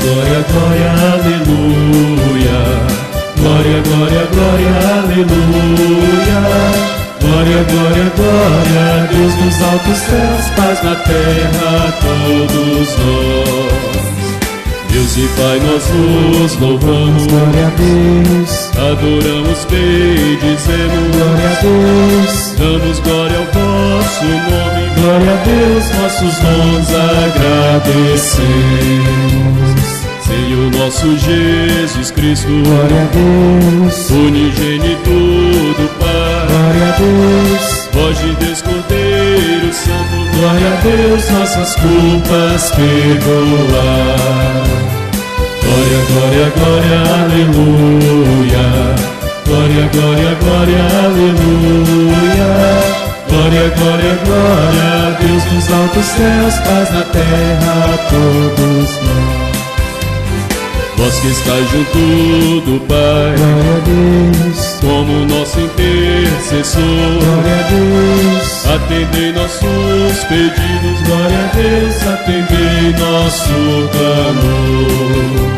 glória, glória, aleluia. Glória, glória, glória, aleluia. Glória, glória, glória, Deus nos altos céus, paz na terra a todos nós. Deus e Pai, nós vos louvamos, Glória a Deus, adoramos, bendizemos, glória a Deus, damos glória ao vosso nome. glória a Deus, Nossos dons agradecemos, Senhor nosso Jesus Cristo, glória a Deus, unigênito do Pai, glória a Deus, voz de Deus, Cordeiro Santo, glória a Deus, nossas culpas perdoar. Glória, glória, glória, aleluia. Glória, glória, glória, aleluia. Glória, glória, glória, Deus nos altos céus, paz na terra a todos nós. Vós que estáis junto do Pai, glória a Deus, como nosso intercessor, glória a Deus, atendei nossos pedidos, glória a Deus, atendei nosso clamor.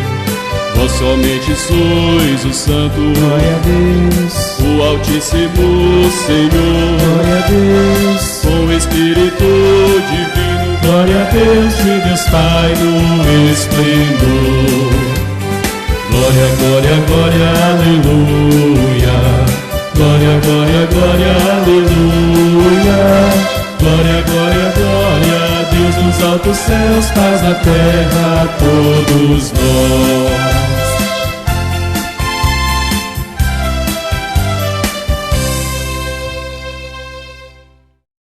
Vós somente sois o Santo, glória a Deus, o Altíssimo Senhor, glória a Deus, com o Espírito Divino, glória a Deus, de Deus Pai no esplendor. Glória, glória, glória, aleluia. Glória, glória, glória, aleluia. Glória, glória, glória, Deus nos altos céus, paz na terra a todos nós.